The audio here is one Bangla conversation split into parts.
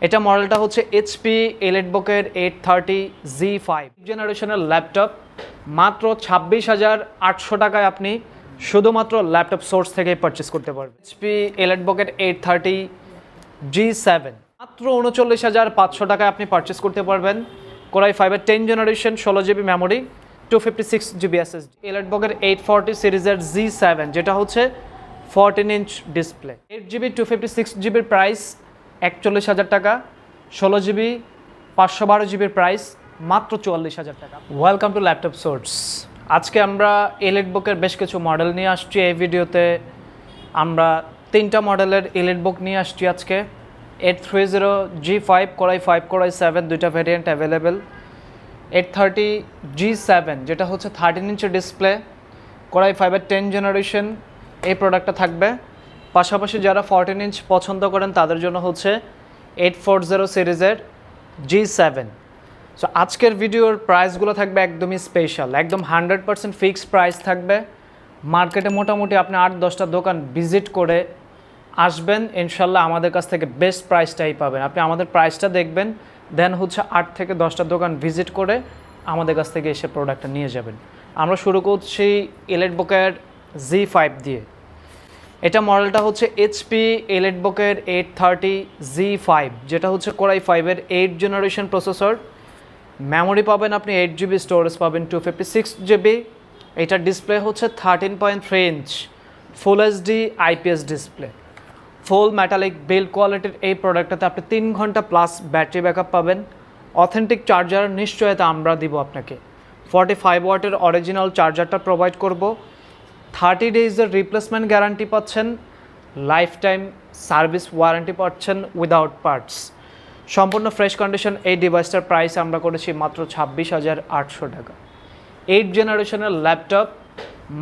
এটা মডেলটা হচ্ছে এইচপি এলিটবুকের 830Z5 জেনারেশনের ল্যাপটপ। মাত্র 26,800 টাকায় আপনি শুধুমাত্র ল্যাপটপ সোর্স থেকে পারচেস করতে পারবেন। এইচপি এলিটবুকের 830G7 মাত্র 39,500 টাকায় আপনি পারচেস করতে পারবেন। কোরাই 5-এর 10 generation, 16GB memory, 256GB SSD। এলিটবুকের 840 সিরিজের G7 যেটা হচ্ছে 14 inch display, 8GB 256GB price 41,000 টাকা, 16GB 512GBর প্রাইস মাত্র 44,000 টাকা। Welcome to laptop source. আজকে আমরা এলিটবুকের বেশ কিছু মডেল নিয়ে আসছি। এই ভিডিওতে আমরা 3টা মডেলের এলিটবুক নিয়ে আসছি আজকে। 830G5 কোরাই 5 কোরাই 7 দুইটা ভ্যারিয়েন্ট অ্যাভেলেবেল। 830G7 যেটা হচ্ছে 13 ইঞ্চের ডিসপ্লে, কোরাই 5-এর 10 জেনারেশন এই প্রোডাক্টটা থাকবে। পাশাপাশি যারা 14 ইঞ্চ পছন্দ করেন তাদের জন্য হচ্ছে 840 সিরিজের G7। সো আজকের ভিডিওর প্রাইসগুলো থাকবে একদমই স্পেশাল, একদম 100% ফিক্সড প্রাইস থাকবে। মার্কেটে মোটামুটি আপনি 8-10টা দোকান ভিজিট করে আসবেন, ইনশাল্লাহ আমাদের কাছ থেকে বেস্ট প্রাইসটাই পাবেন। আপনি আমাদের প্রাইসটা দেখবেন, দেন হচ্ছে 8 থেকে 10টা দোকান ভিজিট করে আমাদের কাছ থেকে এসে প্রোডাক্টটা নিয়ে যাবেন। আমরা শুরু করছি এলিটবুকের Z5 দিয়ে। এটা মডেলটা হচ্ছে এইচপি এলিটবুকের 830Z5 যেটা হচ্ছে কোরাই 5-এর 8 জেনারেশন প্রসেসর। মেমোরি পাবেন আপনি 8GB, স্টোরেজ পাবেন 256GB। এটার ডিসপ্লে হচ্ছে 13.3 inch full HD IPS display, ফুল মেটালিক বিল্ড কোয়ালিটির এই প্রোডাক্টটাতে আপনি 3 ঘন্টা প্লাস ব্যাটারি ব্যাকআপ পাবেন। অথেন্টিক চার্জার নিশ্চয়তা আমরা দিব আপনাকে। 45 ওয়াটের অরিজিনাল চার্জারটা প্রোভাইড করব। 30 ডেজের রিপ্লেসমেন্ট গ্যারান্টি পাচ্ছেন, লাইফ টাইম সার্ভিস ওয়ারেন্টি পাচ্ছেন উইদাউট পার্টস। সম্পূর্ণ ফ্রেশ কন্ডিশন এই ডিভাইসটার প্রাইস আমরা করেছি মাত্র 26,800 টাকা। 8 জেনারেশনের ল্যাপটপ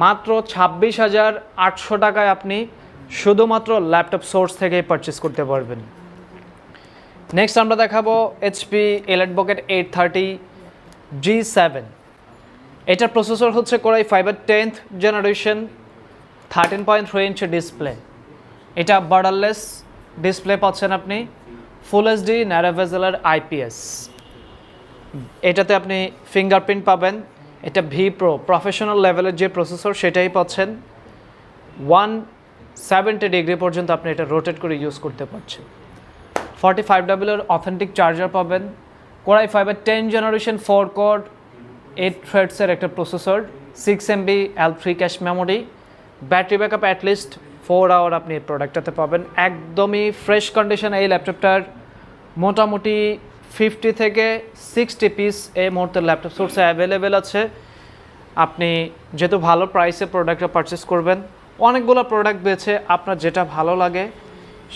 মাত্র 26,800 টাকায় আপনি শুধুমাত্র ল্যাপটপ সোর্স থেকেই পারচেস করতে পারবেন। নেক্সট আমরা দেখাবো এইচপি এলিটবুকের 830G7। এটার প্রসেসর হচ্ছে কোরাই 5-এর 10th জেনারেশন, 13.3 ইঞ্চের ডিসপ্লে। এটা বর্ডারলেস ডিসপ্লে পাচ্ছেন আপনি, ফুল এইচডি ন্যারো বেজেলের IPS। এটাতে আপনি ফিঙ্গারপ্রিন্ট পাবেন। এটা ভি প্রো প্রফেশনাল লেভেলের যে প্রসেসর সেটাই পাচ্ছেন। 170 ডিগ্রি পর্যন্ত আপনি এটা রোটেট করে ইউজ করতে পারছেন। 45W এর অথেন্টিক চার্জার পাবেন। কোরাই 5-এর 10 জেনারেশন 4 কোর 8 থ্রেডসের একটা processor, 6MB L3 cache memory, battery backup at least 4 hour আপনি এই প্রোডাক্টটাতে পাবেন। একদমই ফ্রেশ কন্ডিশন এই ল্যাপটপটার মোটামুটি 50 থেকে 60 পিস এই মুহূর্তে ল্যাপটপ সোর্সে অ্যাভেলেবেল আছে। আপনি যেহেতু ভালো প্রাইসে প্রোডাক্টটা পারচেস করবেন, অনেকগুলো প্রোডাক্ট বেছে আপনার যেটা ভালো লাগে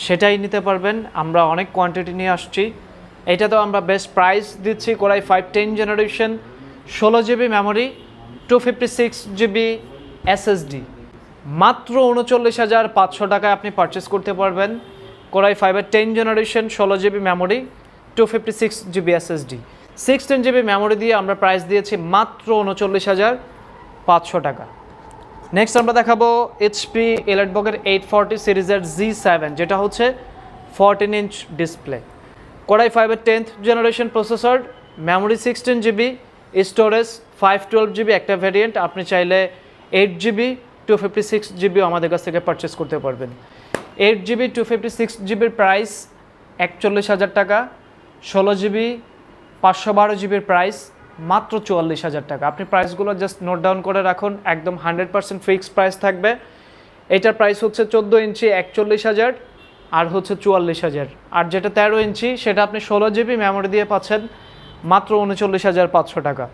সেটাই নিতে পারবেন। আমরা অনেক কোয়ান্টিটি নিয়ে আসছি। এইটাতেও আমরা বেস্ট প্রাইস দিচ্ছি। Core i 5-10 generation, 16GB memory, 256GB SSD, মাত্র 39,500 টাকায় আপনি পারচেস করতে পারবেন। কোরাই 5-এর 10 generation, 16GB memory, 256GB SSD, 16GB memory দিয়ে আমরা প্রাইস দিয়েছি মাত্র 39,500 টাকা। নেক্সট আমরা দেখাবো এইচপি এলিটবুকের 840 সিরিজের G7 যেটা হচ্ছে 14 ইঞ্চ ডিসপ্লে, কোরাই 5-এর 10th generation processor, memory 16GB, storage 512GB একটা ভ্যারিয়েন্ট। আপনি চাইলে 8GB 256GB আমাদের কাছ থেকে পারচেস করতে পারবেন। 8GB 256GBর প্রাইস 41,000 টাকা, 16GB 512GBর প্রাইস মাত্র 44,000 টাকা। আপনি প্রাইসগুলো জাস্ট নোট ডাউন করে রাখুন, একদম 100% ফিক্সড প্রাইস থাকবে। এটার প্রাইস হচ্ছে 14 ইঞ্চি 41,000 আর হচ্ছে 44,000, আর যেটা 13 ইঞ্চি সেটা আপনি 16GB মেমোরি দিয়ে পাচ্ছেন মাত্র 39,500 টাকা।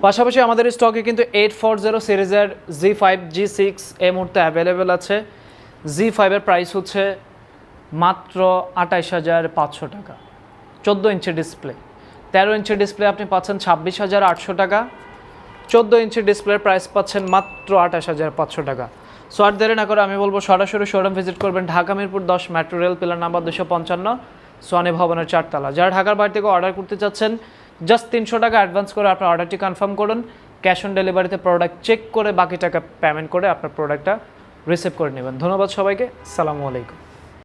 পাশাপাশি আমাদের স্টকে কিন্তু 840 সিরিজের Z5 G6 এই মুহূর্তে অ্যাভেলেবেল আছে। Z5-এর প্রাইস হচ্ছে মাত্র 28,500 টাকা। 14 ইঞ্চি ডিসপ্লে, 13 ইঞ্চি ডিসপ্লে আপনি পাচ্ছেন 26,800 টাকা, 14 ইঞ্চি ডিসপ্লের প্রাইস পাচ্ছেন মাত্র 28,500 টাকা। সো আর দেরি না করে আমি বলবো সরাসরি শোরুম ভিজিট করবেন, Dhaka Mirpur 10 metro rail pillar number 255 Swani ভবনের 4 তলা। যারা ঢাকার বাইরে থেকে অর্ডার করতে চাচ্ছেন জাস্ট 300 টাকা অ্যাডভান্স করে আপনার অর্ডারটি কনফার্ম করুন। ক্যাশ অন ডেলিভারিতে প্রোডাক্ট চেক করে বাকি টাকা পেমেন্ট করে আপনার প্রোডাক্টটা রিসিভ করে নেবেন। ধন্যবাদ সবাইকে, আসসালামু আলাইকুম।